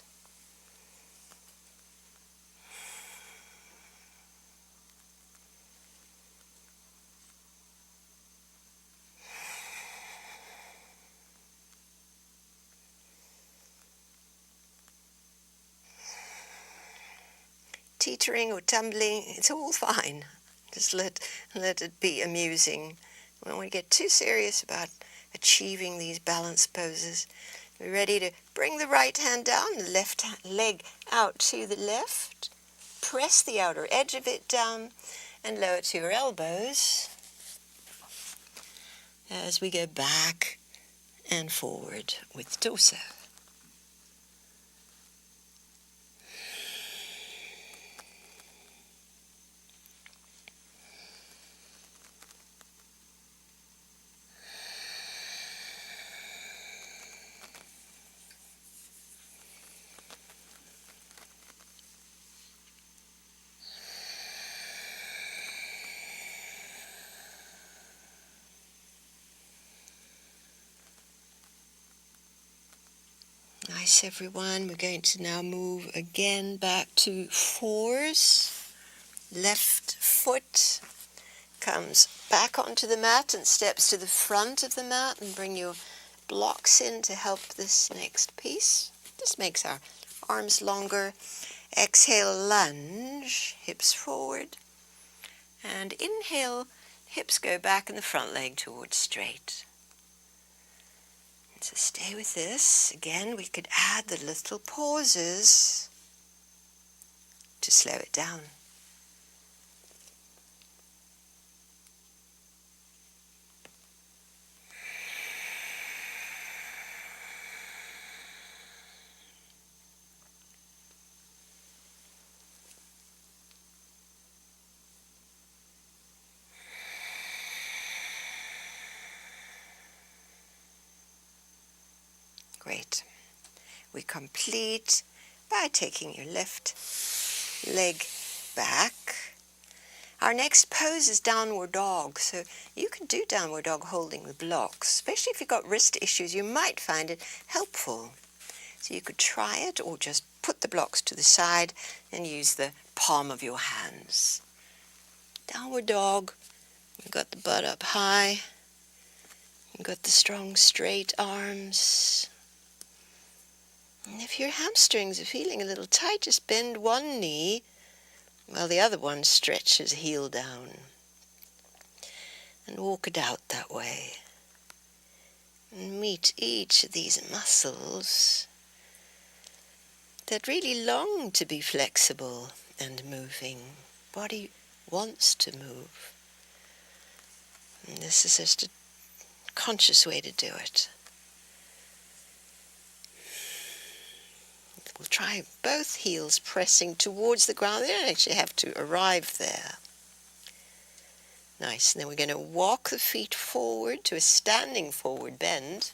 Speaker 1: Teetering or tumbling, it's all fine. Just let it be amusing. We don't want to get too serious about achieving these balance poses. We're ready to bring the right hand down, the left leg out to the left. Press the outer edge of it down and lower to your elbows as we go back and forward with torso. Nice, everyone. We're going to now move again back to fours. Left foot comes back onto the mat and steps to the front of the mat, and bring your blocks in to help this next piece. This makes our arms longer. Exhale, lunge, hips forward. And inhale, hips go back and the front leg towards straight. And so stay with this. Again, we could add the little pauses to slow it down. Great. We complete by taking your left leg back. Our next pose is downward dog, so you can do downward dog holding the blocks. Especially if you've got wrist issues, you might find it helpful. So you could try it, or just put the blocks to the side and use the palm of your hands. Downward dog, you've got the butt up high, you've got the strong straight arms. And if your hamstrings are feeling a little tight, just bend one knee while the other one stretches heel down. And walk it out that way. And meet each of these muscles that really long to be flexible and moving. Body wants to move. And this is just a conscious way to do it. We'll try both heels pressing towards the ground. They don't actually have to arrive there. Nice. And then we're going to walk the feet forward to a standing forward bend.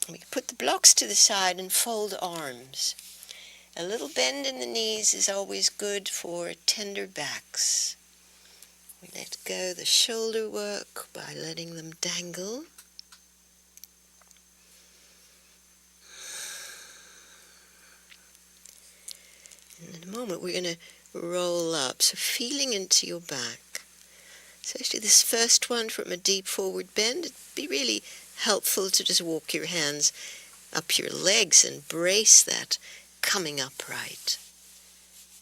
Speaker 1: And we can put the blocks to the side and fold arms. A little bend in the knees is always good for tender backs. We let go the shoulder work by letting them dangle. And in a moment we're going to roll up, so feeling into your back. Especially this first one from a deep forward bend, it'd be really helpful to just walk your hands up your legs and brace that coming upright.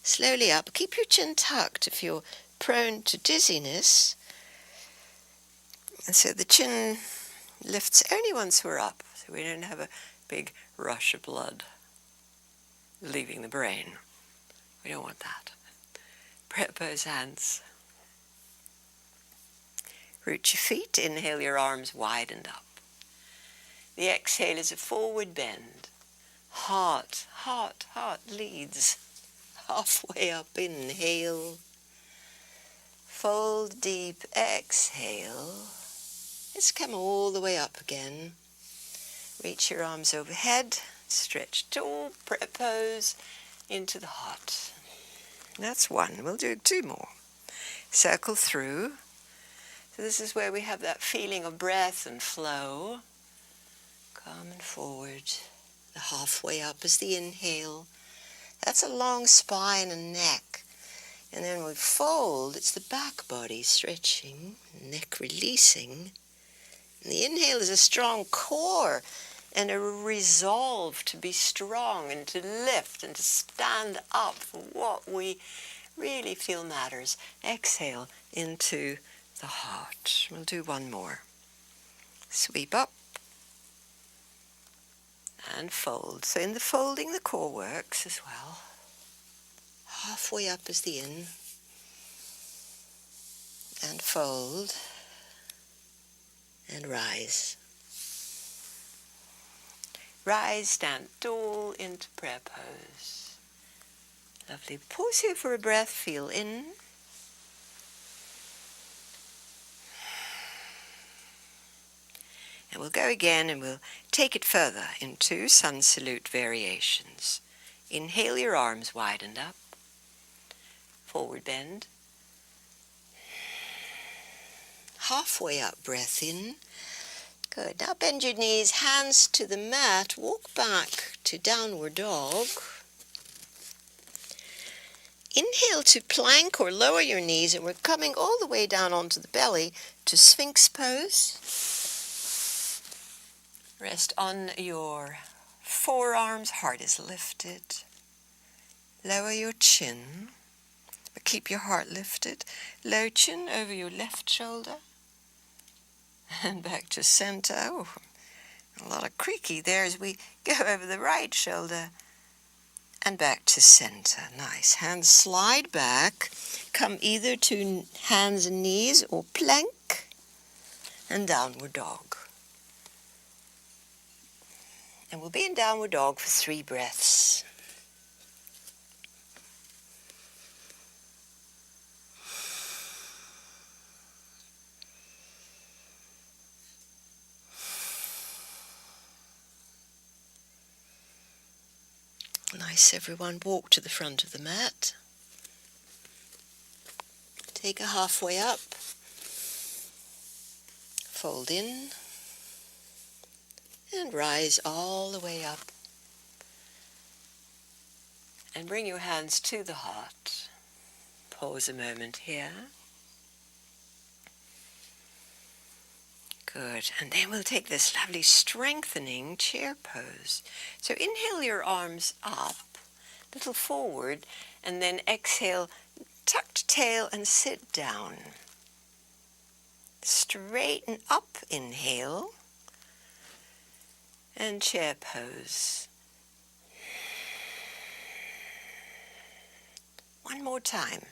Speaker 1: Slowly up, keep your chin tucked if you're prone to dizziness. And so the chin lifts only once we're up, so we don't have a big rush of blood leaving the brain. We don't want that. Pose hands. Root your feet. Inhale, your arms widened up. The exhale is a forward bend. Heart leads. Halfway up, inhale. Fold deep, exhale. Let's come all the way up again. Reach your arms overhead. Stretch tall, pose into the heart. That's one. We'll do two more. Circle through. So this is where we have that feeling of breath and flow. Come and forward. The halfway up is the inhale. That's a long spine and neck. And then we fold. It's the back body stretching, neck releasing. And the inhale is a strong core and a resolve to be strong and to lift and to stand up for what we really feel matters. Exhale into the heart. We'll do one more. Sweep up and fold. So in the folding, the core works as well. Halfway up is the in. And fold. And rise. Rise, stand tall into prayer pose. Lovely. Pause here for a breath. Feel in. And we'll go again and we'll take it further into sun salute variations. Inhale, your arms widened up. Forward bend. Halfway up, breath in. Good. Now bend your knees, hands to the mat, walk back to downward dog. Inhale to plank or lower your knees, and we're coming all the way down onto the belly to Sphinx pose. Rest on your forearms, heart is lifted. Lower your chin, but keep your heart lifted. Low chin over your left shoulder. And back to center. Oh, a lot of creaky there as we go over the right shoulder. And back to center. Nice. Hands slide back. Come either to hands and knees or plank. And downward dog. And we'll be in downward dog for 3 breaths. Nice, everyone. Walk to the front of the mat. Take a halfway up. Fold in. And rise all the way up. And bring your hands to the heart. Pause a moment here. Good. And then we'll take this lovely strengthening chair pose. So inhale your arms up, a little forward, and then exhale, tucked tail and sit down. Straighten up, inhale, and chair pose. One more time.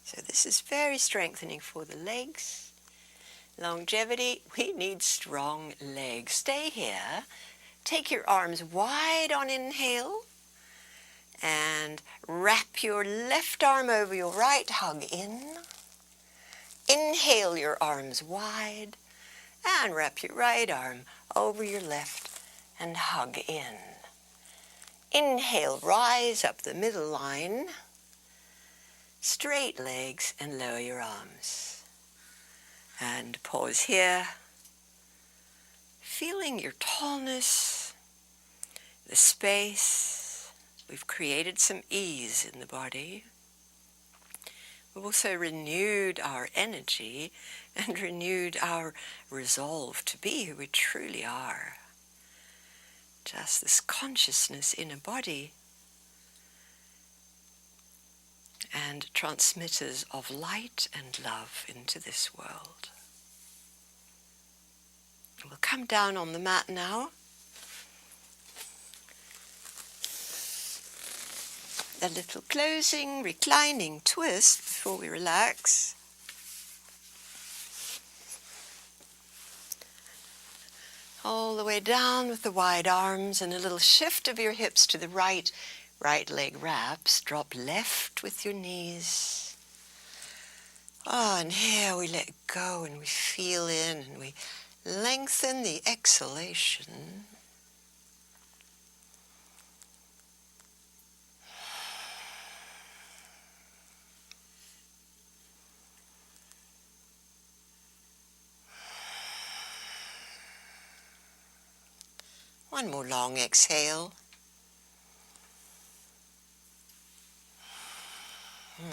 Speaker 1: So this is very strengthening for the legs. Longevity, we need strong legs. Stay here. Take your arms wide on inhale and wrap your left arm over your right, hug in. Inhale your arms wide and wrap your right arm over your left and hug in. Inhale, rise up the middle line, straight legs and lower your arms. And pause here, feeling your tallness, the space. We've created some ease in the body. We've also renewed our energy and renewed our resolve to be who we truly are. Just this consciousness in a body and transmitters of light and love into this world. We'll come down on the mat now. A little closing, reclining twist before we relax. All the way down with the wide arms and a little shift of your hips to the right. Right leg wraps. Drop left with your knees. Oh, and here we let go and we feel in and we lengthen the exhalation. One more long exhale.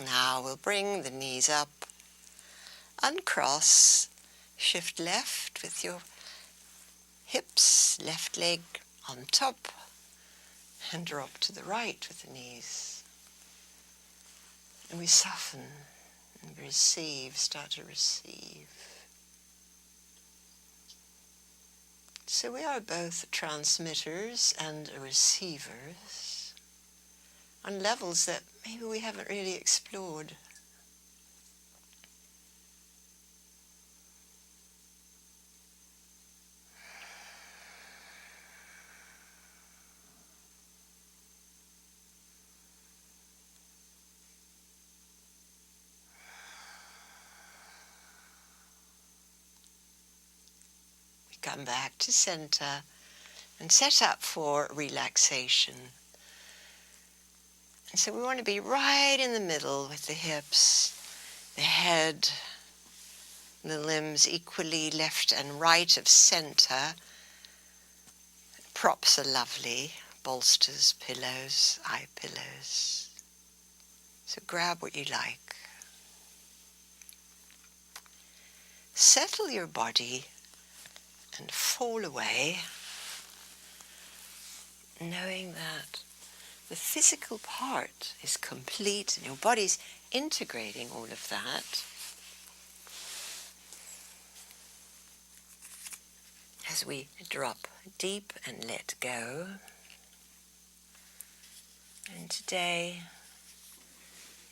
Speaker 1: Now we'll bring the knees up, uncross, shift left with your hips, left leg on top, and drop to the right with the knees. And we soften and receive, start to receive. So we are both transmitters and receivers on levels that maybe we haven't really explored. Come back to center and set up for relaxation. And so we want to be right in the middle with the hips, the head, The limbs equally left and right of center. Props are lovely. Bolsters, pillows, eye pillows. So grab what you like. Settle your body and fall away, knowing that the physical part is complete and your body's integrating all of that. As we drop deep and let go. And today,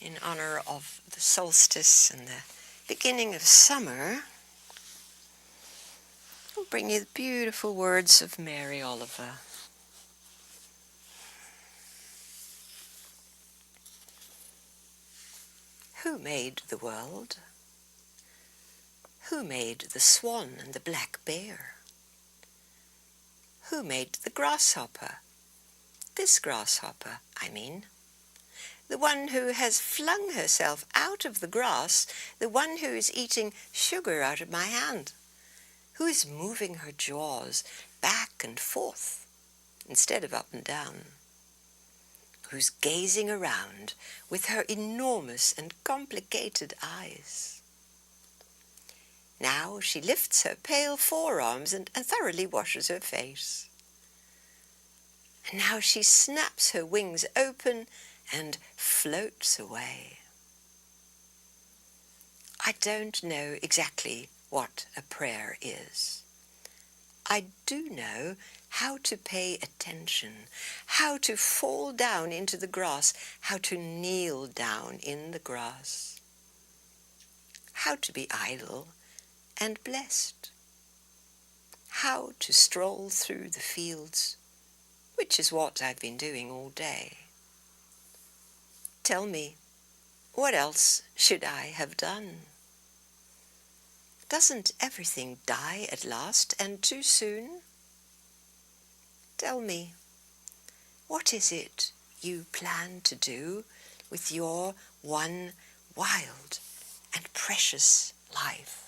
Speaker 1: in honor of the solstice and the beginning of summer, I'll bring you the beautiful words of Mary Oliver. Who made the world? Who made the swan and the black bear? Who made the grasshopper? This grasshopper, I mean. The one who has flung herself out of the grass, the one who is eating sugar out of my hand, who is moving her jaws back and forth instead of up and down, who's gazing around with her enormous and complicated eyes. Now she lifts her pale forearms and thoroughly washes her face. And now she snaps her wings open and floats away. I don't know exactly what a prayer is. I do know how to pay attention, how to fall down into the grass, how to kneel down in the grass, how to be idle and blessed, how to stroll through the fields, which is what I've been doing all day. Tell me, what else should I have done? Doesn't everything die at last, and too soon? Tell me, what is it you plan to do with your one wild and precious life?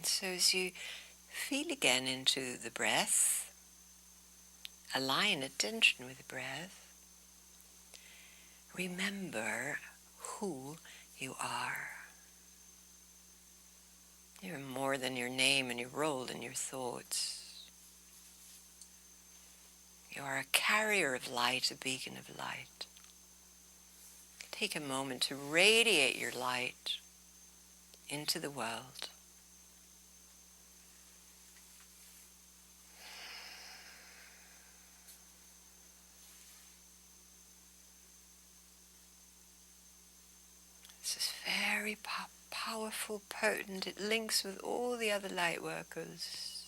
Speaker 1: So as you feel again into the breath, align attention with the breath, remember who you are. You're more than your name and your role and your thoughts. You are a carrier of light, a beacon of light. Take a moment to radiate your light into the world. This is very powerful, potent. It links with all the other light workers.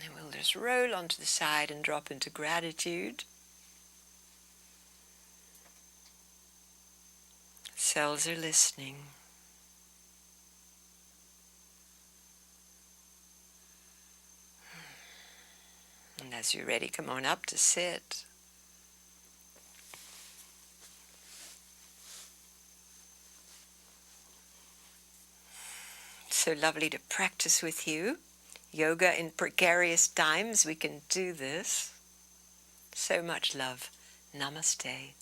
Speaker 1: And we'll just roll onto the side and drop into gratitude. Cells are listening. And as you're ready, come on up to sit. So lovely to practice with you. Yoga in precarious times, we can do this. So much love. Namaste.